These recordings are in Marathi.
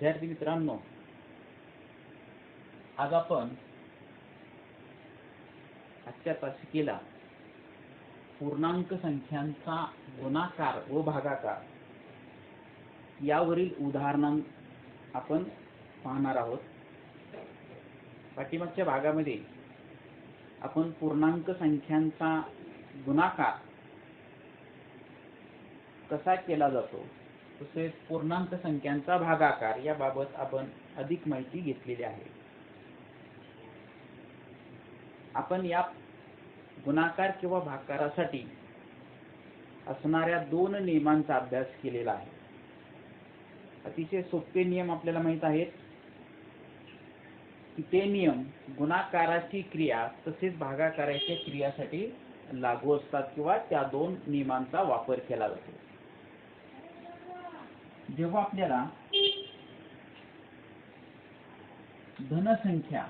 विद्यार्थी मित्रांनो, आज आपण आजच्या तासिकेला पूर्णांक संख्यांचा गुणाकार व भागाकार यावरील उदाहरण आपण पाहणार आहोत। पाठीमागच्या भागामध्ये आपण पूर्णांक संख्यांचा गुणाकार कसा केला जातो तसेच पूर्णांक संख्यांचा भागाकार याबाबत आपण अधिक माहिती घेतलेली आहे। आपण या गुणाकार किंवा भागाकारासाठी असणाऱ्या दोन नियमांचा अभ्यास केलेला आहे। अतिशय सोपे नियम आपल्याला माहित आहेत की ते नियम गुणाकाराची क्रिया तसेच भागाकाराच्या क्रियासाठी लागू असतात किंवा त्या दोन नियमांचा वापर केला जातो। जेव्हा आपल्याला धनसंख्या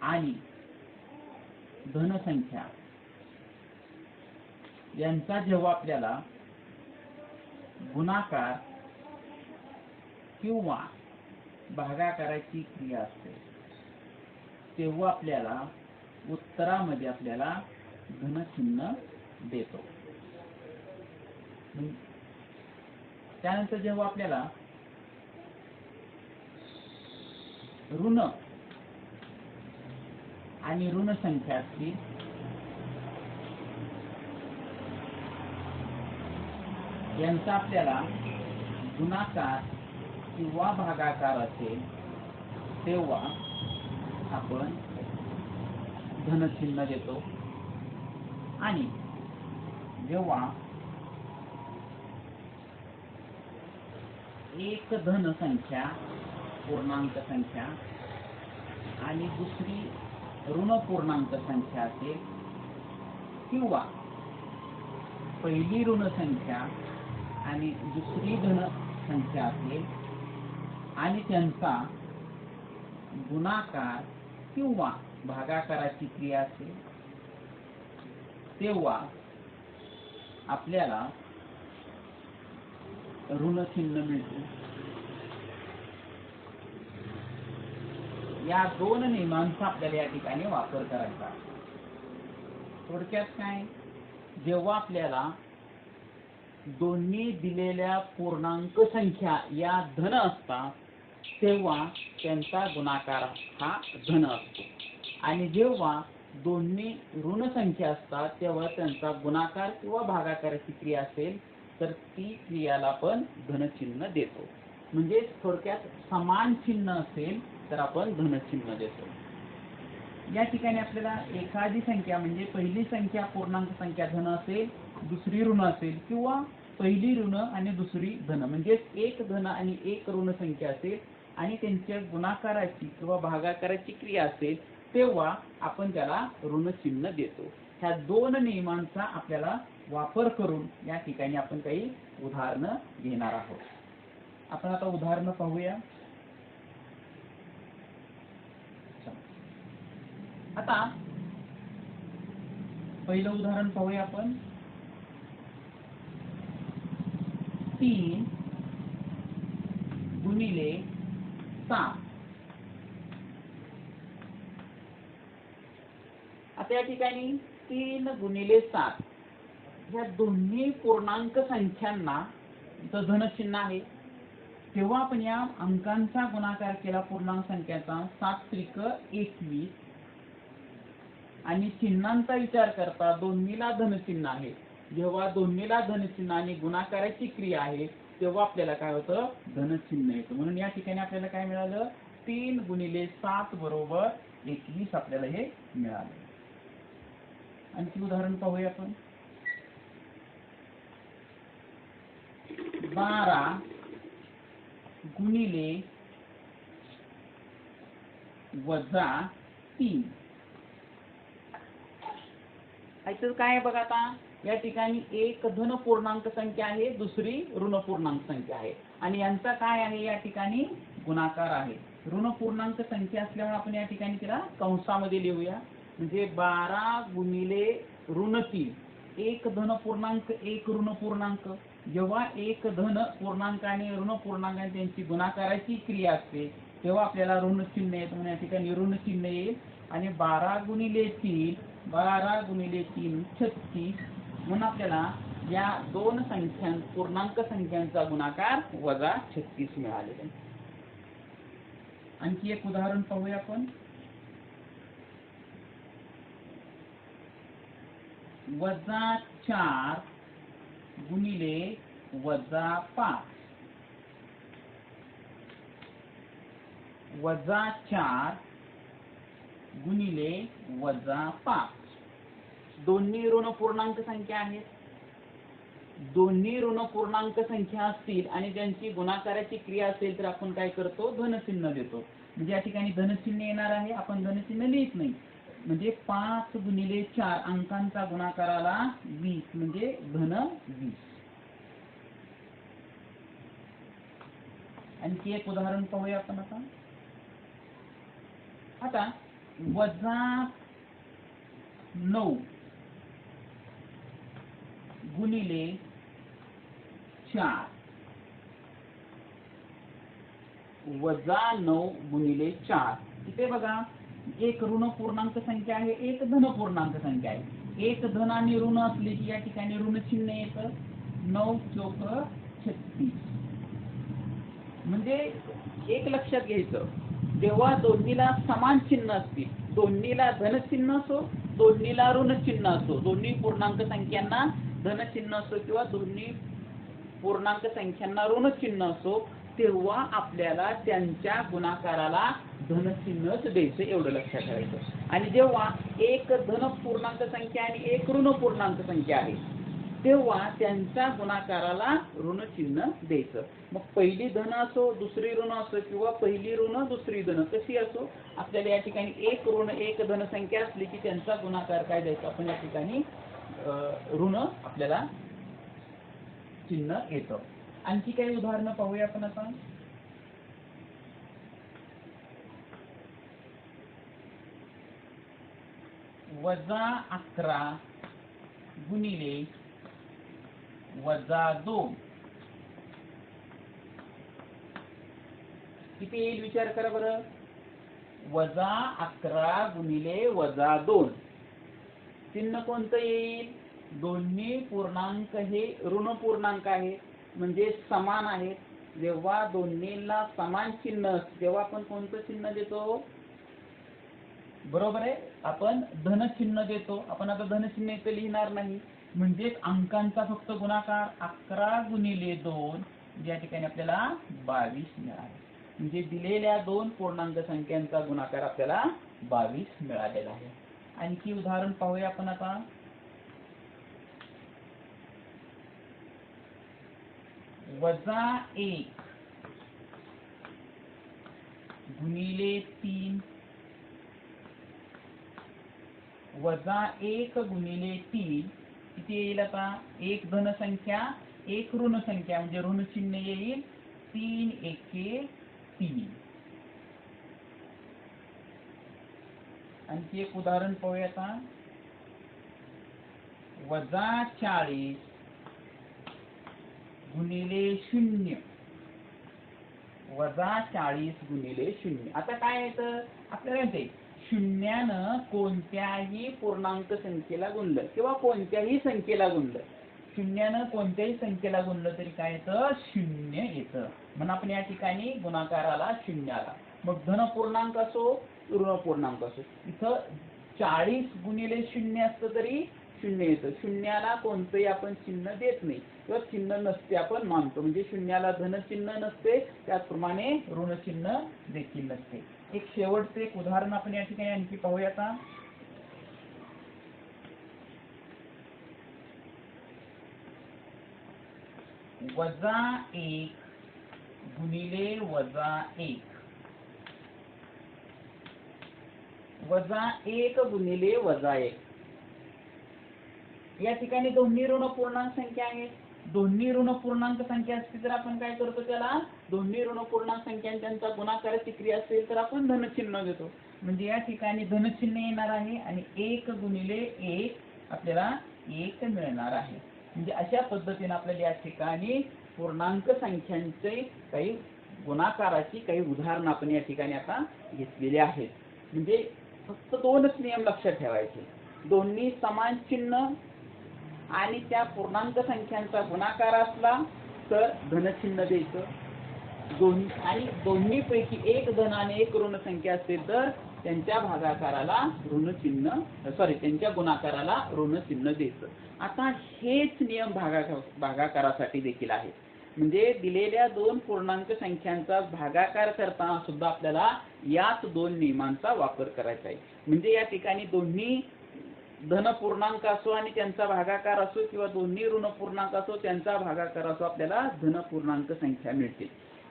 आणि धनसंख्या यांचा जेव्हा आपल्याला गुणाकार किंवा भागाकाराची क्रिया असते तेव्हा आपल्याला उत्तरामध्ये आपल्याला धनचिन्ह देतो। त्यानंतर जेव्हा आपल्याला ऋण आणि ऋण संख्या असतील यांचा आपल्याला गुणाकार किंवा भागाकार असेल तेव्हा आपण धनचिन्ह देतो। आणि जेव्हा एक धन संख्या पूर्णांक संख्या आणि दुसरी ऋण पूर्णांक संख्या असेल किंवा पहिली ऋण संख्या आणि दुसरी धन संख्या असेल आणि त्यांचा गुणाकार किंवा भागाकाराची क्रिया असेल तेव्हा आपल्याला ऋण चिन्ह मिळते। या दोन नियमांचा आपल्याला या ठिकाणी वापर करायचा। थोडक्यात काय, जेव्हा आपल्याला दोन्ही दिलेल्या पूर्णांक संख्या या धन असतात तेव्हा त्यांचा गुणाकार हा धन असतो आणि जेव्हा दोन्ही ऋण संख्या असतात तेव्हा त्यांचा गुणाकार किंवा भागाकाराची क्रिया असेल तर ती क्रियाला आपण धनचिन्ह देतो। म्हणजे थोडक्यात समान चिन्ह असेल तर आपण धनचिन्ह देतो। या ठिकाणी आपल्याला एखादी संख्या म्हणजे पहिली संख्या पूर्णांक संख्या धन असेल, दुसरी ऋण असेल किंवा पहिली ऋण आणि दुसरी धन म्हणजे एक धन आणि एक ऋण संख्या असेल आणि त्यांच्या गुणाकाराची किंवा भागाकाराची क्रिया असेल तेव्हा आपण त्याला ऋण चिन्ह देतो। ह्या दोन नियमांचा आपल्याला वापर करून या ठिकाणी आपण काही उदाहरणं घेणार आहोत। आपण आता उदाहरणं पाहूया। आता पहिलं उदाहरण पाहूया आपण। 3 गुणिले 7। आता या ठिकाणी 3 गुणिले 7 ह्या दोन्ही पूर्णांक संख्यांना इथं धनचिन्ह आहे तेव्हा आपण या अंकांचा गुणाकार केला पूर्णांक संख्याचा 7 त्रिक 21 आणि चिन्हांचा विचार करता दोन्हीला धनचिन्ह आहे। जेव्हा दोन्हीला धनचिन्ह आणि गुणाकाराची क्रिया आहे तेव्हा आपल्याला काय होतं, धनचिन्ह येतं। म्हणून या ठिकाणी आपल्याला काय मिळालं, 3 गुणिले 7 बरोबर 21 आपल्याला हे मिळालं। आणखी उदाहरण पाहूया आपण। 12 गुणिले वजा 3। याच्यात काय आहे बघा, आता या ठिकाणी एक धन पूर्णांक संख्या आहे, दुसरी ऋण पूर्णांक संख्या आहे आणि यांचा काय आहे, या ठिकाणी गुणाकार आहे। ऋण पूर्णांक संख्या असल्यामुळे आपण या ठिकाणी तिला कंसामध्ये लिहूया। म्हणजे 12 गुणिले ऋण 3, एक धन पूर्णांक एक ऋण पूर्णांक जेव्हा एक धन पूर्णांक आणि ऋण पूर्णांक त्यांची गुणाकाराची क्रिया असते तेव्हा आपल्याला ऋण चिन्ह येतं. म्हणून या ठिकाणी ऋण चिन्ह येईल आणि 12 गुणिले 3 36 म्हणून आपल्याला या दोन संख्यां पूर्णांक संख्यांचा गुणाकार -36 मिळालेला आहे. आणखी एक उदाहरण पाहूया आपण. -4 गुणिले -5 -4 गुणिले -5 दोन्ही ऋण पूर्णांक संख्या आहेत. दोन्ही ऋण पूर्णांक संख्या असतील आणि त्यांची गुणाकाराची क्रिया असेल तर आपण काय करतो, धनचिन्ह देतो. म्हणजे या ठिकाणी धनचिन्ह येणार आहे, आपण धनचिन्ह लिहित नाही. म्हणजे 5 गुणिले 4 अंकांचा गुणाकाराला 20 म्हणजे धन 20. आणखी एक उदाहरण पाहूया आपण आता -9 गुणिले 4 -9 गुणिले 4 इथे बघा एक ऋण पूर्णांक संख्या आहे, एक धन पूर्णांक संख्या आहे. एक धन आणि ऋण असले की या ठिकाणी ऋण चिन्ह येतं. 9 चौक 36 म्हणजे एक लक्षात घ्यायचं, जेव्हा दोन्हीला समान चिन्ह असतील, दोन्हीला धन चिन्ह असो दोन्हीला ऋण चिन्ह असो, दोन्ही पूर्णांक संख्यांना धन चिन्ह असो किंवा दोन्ही पूर्णांक संख्यांना ऋण चिन्ह असो, तेव्हा आपल्याला त्यांच्या गुणाकाराला धनचिन्हच द्यायचं, एवढं लक्षात ठेवायचं. आणि जेव्हा एक धन पूर्णांक संख्या आणि एक ऋण पूर्णांक संख्या आहे तेव्हा त्यांच्या गुणाकाराला ऋण चिन्ह द्यायचं. मग पहिली धन असो दुसरी ऋण असो किंवा पहिली ऋण दुसरी धन कशी असो, आपल्याला या ठिकाणी एक ऋण एक धन संख्या असली की त्यांचा गुणाकार काय द्यायचा, आपण या ठिकाणी ऋण आपल्याला चिन्ह येतं. आणखी काही उदाहरणं पाहूया आपण आता. -11 गुणिले -2 किती येईल विचार करा बरं. -11 गुणिले -2 चिन्ह कोणतं येईल, दोन्ही पूर्णांक हे ऋण पूर्णांक आहे म्हणजे समान आहेत. जेव्हा दोन्हीला समान चिन्ह असते तेव्हा आपण कोणतं चिन्ह देतो, बरोबर आहे, आपण धनचिन्ह देतो. आपण आता धनचिन्ह इथे लिहिणार नाही, म्हणजे अंकांचा फक्त गुणाकार 11 गुणिले 2 या ठिकाणी आपल्याला 22 मिळाले. म्हणजे दिलेल्या दोन पूर्णांक संख्यांचा गुणाकार आपल्याला 22 मिळालेला आहे. आणखी उदाहरण पाहूया आपण आता. -1 गुणिले 3 -1 गुणिले 3 किती येईल आता, एक धन संख्या एक ऋण संख्या म्हणजे ऋण चिन्ह येईल. 3 एके 3. आणखी एक उदाहरण पाहूया आता. -40 गुणिले 0 -40 गुणिले 0. आता काय येतं आपल्याला, ते शून्यानं कोणत्याही पूर्णांक संख्येला गुणलं किंवा कोणत्याही संख्येला गुणलं, शून्यानं कोणत्याही संख्येला गुणलं तरी काय येतं, 0 येतं. म्हणून आपण या ठिकाणी गुणाकाराला 0 आला. मग धन पूर्णांक असो ऋण पूर्णांक असो, इथं 40 गुणिले 0 असतं तरी 0 येतं. शून्याला कोणतंही आपण चिन्ह देत नाही किंवा चिन्ह नसते आपण मानतो, म्हणजे शून्याला धन चिन्ह नसते त्याचप्रमाणे ऋण चिन्ह देखील नसते. एक शेवटचं एक उदाहरण आपण या ठिकाणी आणखी पाहूया आता. -1 गुणिले -1 -1 गुणिले -1 या ठिकाणी दोन्ही ऋण पूर्णांक संख्या आहेत. दोन्ही ऋण पूर्णांक संख्या असतील तर आपण काय करतो, त्याला दोन्ही ऋण पूर्णांक संख्या त्यांचा गुणाकाराची क्रिया असेल तर आपण धनचिन्ह देतो. म्हणजे या ठिकाणी धनचिन्ह येणार आहे आणि 1 गुणिले 1 आपल्याला 1 मिळणार आहे. म्हणजे अशा पद्धतीने आपल्याला या ठिकाणी पूर्णांक संख्यांचे काही गुणाकाराची काही उदाहरणं आपण या ठिकाणी आता घेतलेली आहेत. म्हणजे फक्त दोनच नियम लक्षात ठेवायचे. दोन्ही समान चिन्ह आणि त्या पूर्णांक संख्यांचा गुणाकार असला तर धनचिन्ह द्यायचं. दोन्ही पैकी एक धन आणि एक ऋण संख्या असेल तर त्यांच्या गुणाकाराला ऋण चिन्ह द्यायचं. आता हेच नियम भागाकारासाठी देखील आहेत. म्हणजे दिलेल्या दोन पूर्णांक संख्यांचा भागाकार करताना सुद्धा आपल्याला याच दोन नियमांचा वापर करायचा आहे. म्हणजे या ठिकाणी दोन्ही धन पूर्णांक असो आणि त्यांचा भागाकार असो किंवा दोन्ही ऋण पूर्णांक असो त्यांचा भागाकार असो आपल्याला धन पूर्णांक संख्या मिळतील.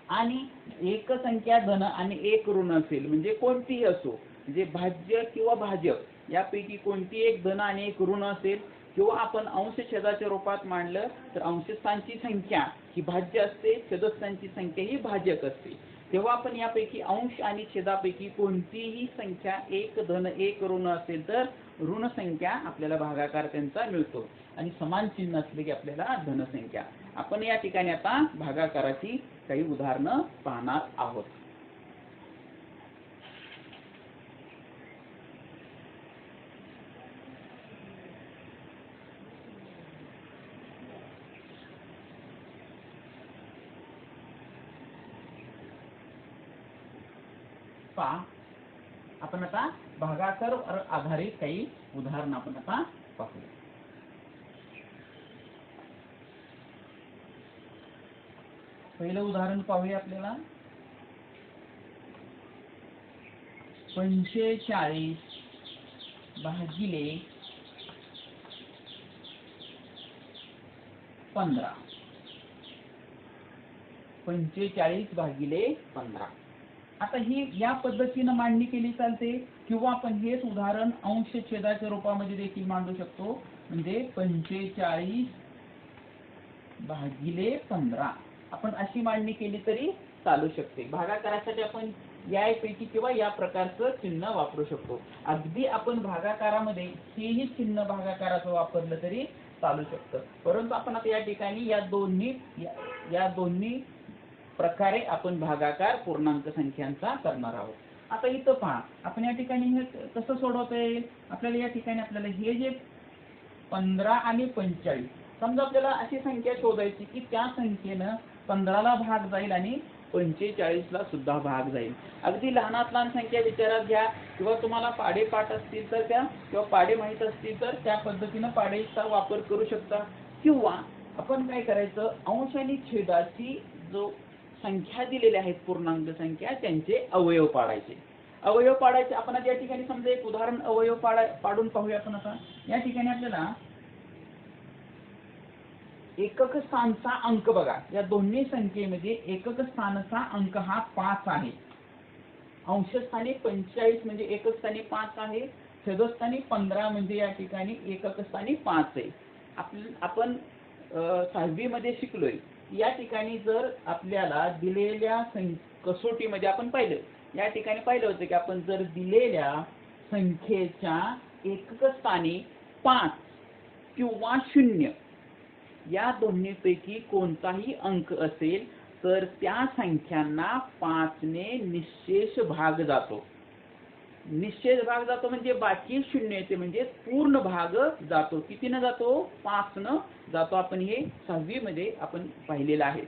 आणि एक संख्या धन आणि एक ऋण असेल म्हणजे कोणतीही असो, म्हणजे भाज्य किंवा भाजक यापैकी कोणती एक धन आणि एक ऋण असेल किंवा आपण अंश छेदाच्या रूपात मांडलं तर अंशस्थांची संख्या ही भाज्य असते, छेदस्थांची संख्या ही भाजक असते. तेव्हा आपण यापैकी अंश आणि छेदापैकी कोणतीही संख्या एक धन एक ऋण असेल तर ऋण संख्या आपल्याला भागाकार त्यांचा मिळतो आणि समान चिन्ह असले की आपल्याला धनसंख्या. आपण या ठिकाणी आता भागाकाराची काही उदाहरणं पाहणार आहोत. आपण आता भागाकारावर आधारित काही उदाहरण आपण आता पाहूया. पहिलं उदाहरण पाहूया आपल्याला 45 भागिले 15. 45 भागिले 15. आता ही या पद्धतीने मांडणी केली चालते किंवा आपण हेच उदाहरण अंश छेदाच्या रूपामध्ये देखील मांडू शकतो. म्हणजे 45 भागिले 15 आपण अशी मांडणी केली तरी चालू शकते. भागाकारासाठी आपण यापैकी किंवा या प्रकारचं चिन्ह वापरू शकतो. अगदी आपण भागाकारामध्ये हेही चिन्ह भागाकाराचं वापरलं तरी चालू शकतं. परंतु आपण आता या ठिकाणी या दोन्ही प्रकारे आपण भागाकार पूर्णांक संख्यांचा करणार आहोत. आता इथं पहा, आपण या ठिकाणी हे कसं सोडवता येईल. आपल्याला या ठिकाणी आपल्याला हे जे 15 आणि 45 समजा आपल्याला अशी संख्या शोधायची की त्या संख्येनं 15ला भाग जाईल आणि 45ला सुद्धा भाग जाईल. अगदी लहानात लहान संख्या विचारात घ्या किंवा तुम्हाला पाढे पाठ असतील तर किंवा पाढे माहीत असतील तर त्या पद्धतीनं पाढेचा वापर करू शकता. किंवा आपण काय करायचं, अंश आणि छेदाची जो संख्या दिलेल्या आहेत पूर्णांक संख्या त्यांचे अवयव पाडायचे. आपण या ठिकाणी समजा एक उदाहरण अवयव पाडून पाहूया. आपण आता या ठिकाणी आपल्याला एकक स्थानचा अंक बघा, या दोन्ही संख्येमध्ये एकक स्थानचा अंक हा 5 आहे. अंशस्थानी 45 म्हणजे एकक स्थानी 5 आहे, छेदस्थानी 15 म्हणजे या ठिकाणी एकक स्थानी 5 आहे. आपण 6वी मध्ये शिकलोय. या ठिकाणी जर आपल्याला दिलेल्या कसोटीमध्ये आपण या ठिकाणी पाहिलं होतं की आपण जर दिलेल्या संख्येच्या एकक स्थानी 5 किंवा 0 या दोन्हीपैकी कोणताही अंक असेल तर त्या संख्यांना 5 ने निश्शेष भाग जातो. निश्शेष भाग जातो म्हणजे बाकी 0 येते, म्हणजे पूर्ण भाग जातो. कितीनं जातो? 5 न जातो. आपण हे 6वी मध्ये आपण पाहिलेलं आहे.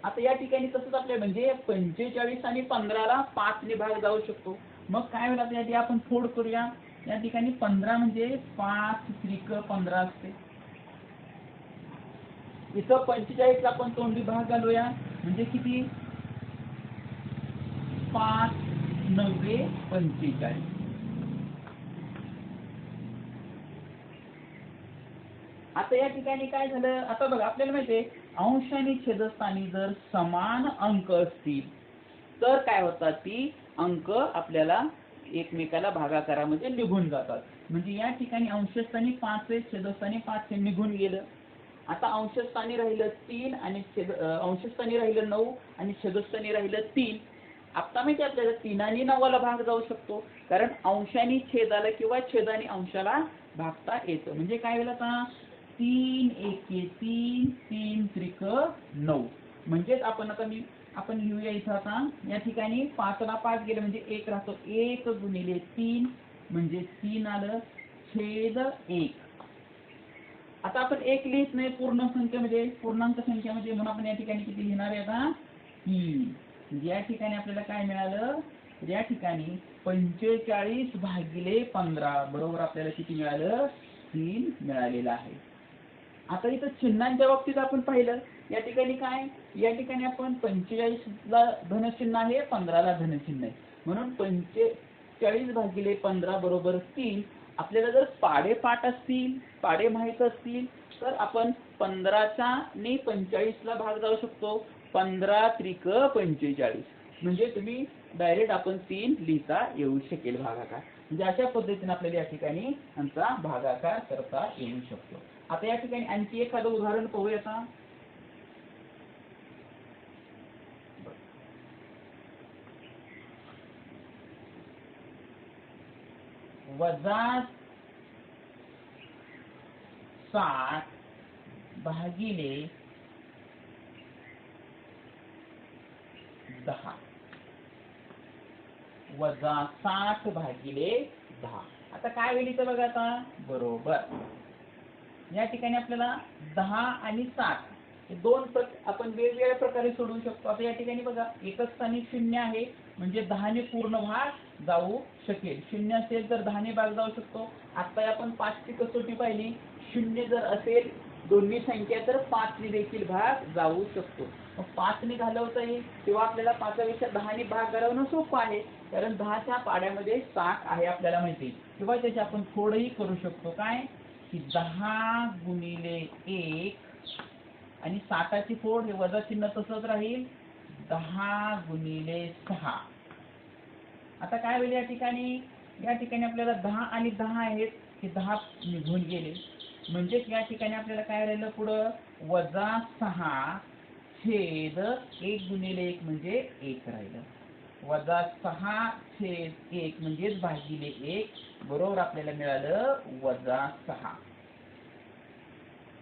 आता या ठिकाणी तसंच आपल्या म्हणजे 45 आणि 15ला 5 ने भाग जाऊ शकतो. मग काय होईल, आता याची आपण फोड करूया. या ठिकाणी 15 म्हणजे 5 त्रिक 15 असते. इथं 45ला आपण तोंडी भाग घालूया म्हणजे किती? 5 9 45. आता या ठिकाणी काय झालं, आता बघा आपल्याला माहिती आहे अंश आणि छेदस्थानी जर समान अंक असतील तर काय होतात, ती अंक आपल्याला एकमेकाला भागाकारामध्ये निघून जातात. म्हणजे या ठिकाणी अंशस्थानी 5 आहे, छेदस्थानी 5 हे निघून गेलं. आता अंशस्थानी राहिलं 3 आणि अंशस्थानी राहिलं 9 आणि छेदस्थानी राहिलं 3. आता माहिती आपल्याला 3 आणि 9ला भाग जाऊ शकतो, कारण अंशाने छेदाला किंवा छेदाने अंशाला भागता येतं. म्हणजे काय होईल, आता 3 एके 3, 3 त्रिक 9. म्हणजेच आपण लिहूया इथं आता या ठिकाणी 5ला 5 गेले म्हणजे 1 राहतो. 1 गुणिले 3 म्हणजे 3 आलं छेद 1. आता आपण 1 लिहित नाही पूर्णांक संख्यामध्ये म्हणून आपण या ठिकाणी किती लिहिणार आहे आता 3. म्हणजे या ठिकाणी आपल्याला काय मिळालं तर या ठिकाणी 45 भागिले 15 बरोबर आपल्याला किती मिळालं 3 मिळालेलं आहे. आता इथं चिन्हांच्या बाबतीत आपण पाहिलं या ठिकाणी काय या ठिकाणी आपण 45ला धनचिन्ह आहे 15ला धनचिन्ह आहे म्हणून 45 भागिले 15 बरोबर 3. आपल्याला जर पाडे माहित असतील तर आपण 15चा ने 45ला भाग जाऊ शकतो. 15 त्रिक 45 म्हणजे तुम्ही डायरेक्ट आपण 3 लिहिता येऊ शकेल भागाकार. म्हणजे अशा पद्धतीने आपल्याला या ठिकाणी आमचा भागाकार करता येऊ शकतो. आता या ठिकाणी आणखी एखादं उदाहरण पाहूया आता. वजा 60 भागिले 10 वजा 60 भागिले 10. आता काय होईल इथं बघा आता बरोबर या ठिकाणी आपल्याला 10 आणि 60 हे आपण वेगवेगळ्या प्रकारे सोडवू शकतो. आता या ठिकाणी बघा एकच स्थानी 0 आहे म्हणजे 10 ने पूर्ण भाग जाऊ शकेल. 0 असेल तर 10 ने भाग जाऊ शकतो. आता आपण 5 ची कसोटी पाहिली 0 जर असेल दोन्ही संख्या तर 5 ने देखील भाग जाऊ शकतो. मग 5 ने घालवता येईल तेव्हा आपल्याला 5 पेक्षा 10 ने भाग घालवणं सोपं आहे कारण 10च्या पाड्यामध्ये 60 आहे आपल्याला माहिती. किंवा त्याचे आपण थोडंही करू शकतो काय की 10 गुणिले 1 आणि 60ची फोड हे वजा चिन्ह तसंच राहील 10 गुणिले 6. आता काय होईल या ठिकाणी आपल्याला 10 आणि 10 आहेत हे 10 निघून गेले म्हणजे या ठिकाणी आपल्याला काय राहिलं पुढं वजा 6 छेद 1 गुणिले 1 म्हणजे 1 राहिलं. वजा 6 छेद 1 म्हणजेच भागिले 1 बरोबर आपल्याला मिळालं वजा 6.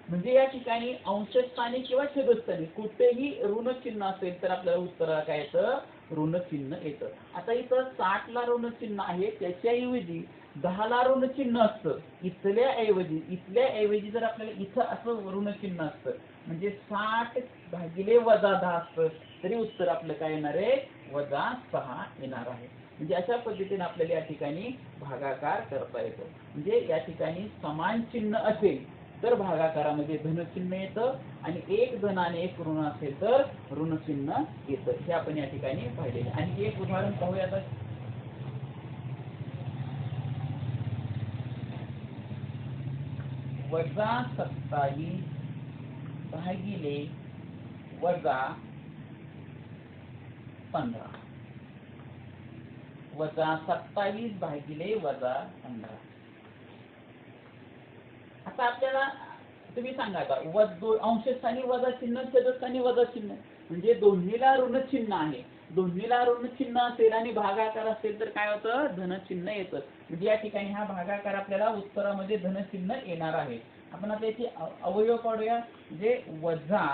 म्हणजे या ठिकाणी अंशस्थानी किंवा छेदस्थानी कुठेही ऋण चिन्ह असेल तर आपल्याला उत्तर काय येतं ऋण चिन्ह येतं. आता इथं 60ला ऋण चिन्ह आहे त्याच्याऐवजी 10ला ऋण चिन्ह असतं. इथल्या ऐवजी जर आपल्याला इथं असं ऋण चिन्ह असतं म्हणजे 60 भागिले वजा 10 असतं तरी उत्तर आपलं काय येणार आहे वजा 6 येणार आहे. म्हणजे अशा पद्धतीने आपल्याला या ठिकाणी भागाकार करता येतो. म्हणजे या ठिकाणी समान चिन्ह असेल तर भागाकारामध्ये धनचिन्ह येतं आणि एक धन आणि एक ऋण असेल तर ऋण चिन्ह येतं. हे आपण या ठिकाणी पाहिलेले. आणि एक उदाहरण पाहूया आता. वजा 27 भागिले वजा 15 वजा 27 भागिले वजा 15. आता आपल्याला तुम्ही सांगा आता अंशस्थानी वजा चिन्ह छेदस्थानी वजा चिन्ह म्हणजे दोन्हीला ऋण चिन्ह आहे. दोन्हीला ऋण चिन्ह असेल आणि भागाकार असेल तर काय होतं धनचिन्ह येतं. म्हणजे या ठिकाणी हा भागाकार आपल्याला उत्तरामध्ये धनचिन्ह येणार आहे. आपण आता याची अवयव काढूया. जे वजा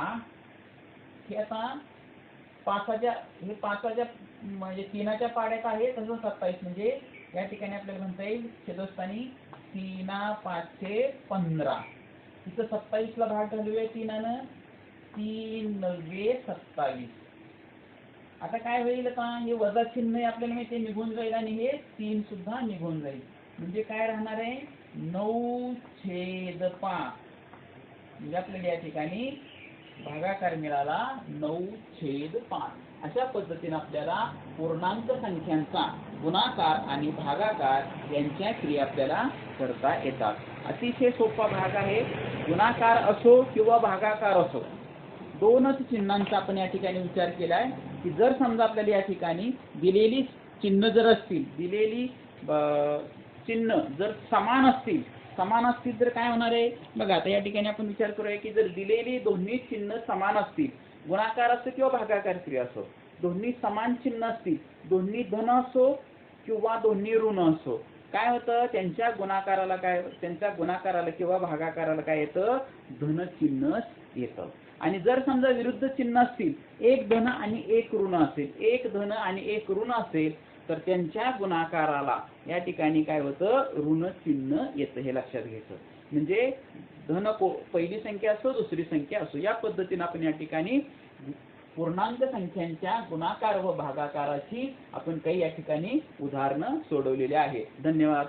हे आता 5च्या म्हणजे 3च्या पाड्यात आहे तसं 27 म्हणजे या ठिकाणी आपल्याला म्हणता येईल छेदस्थानी 3 5 15. इथं 27ला भाग घालूया 3नं 3 9 27. आता काय होईल आता हे वजा चिन्ह आपल्याला माहिती निघून जाईल आणि हे 3 सुद्धा निघून जाईल म्हणजे काय राहणार आहे 9/5. म्हणजे आपल्याला या ठिकाणी भागाकार मिळाला 9/5. अशा पद्धतीने आपल्याला पूर्णांक संख्यांचा गुणाकार आणि भागाकार यांच्या क्रिया आपल्याला करता येतात. अतिशय सोपा भाग आहे. गुणाकार असो किंवा भागाकार असो दोनच चिन्हांचा आपण या ठिकाणी विचार केलाय की जर समजा आपल्याला या ठिकाणी दिलेली चिन्ह जर असतील चिन्ह जर समान असतील तर काय होणार आहे बघा. आता या ठिकाणी आपण विचार करूया की जर दिलेली दोन्ही चिन्ह समान असतील गुणाकार असो किंवा भागाकार क्रिया असो दोन्ही समान चिन्ह असतील दोन्ही धन असो किंवा दोन्ही ऋण असो काय होतं, त्यांच्या गुणाकाराला किंवा भागाकाराला काय येतं, धन चिन्ह येतं. आणि जर समजा विरुद्ध चिन्ह असतील, एक धन आणि एक ऋण असेल, एक धन आणि एक ऋण असेल, तर त्यांच्या गुणाकाराला या ठिकाणी काय होतं, ऋण चिन्ह येतं. हे लक्षात घ्यायचं. म्हणजे धन पहिली संख्या असो, दुसरी संख्या असो, या पद्धतीने आपण या ठिकाणी पूर्णांक संख्यांच्या गुणाकार व भागाकाराची आपण काही या ठिकाणी उदाहरणं सोडवलेली आहेत. धन्यवाद.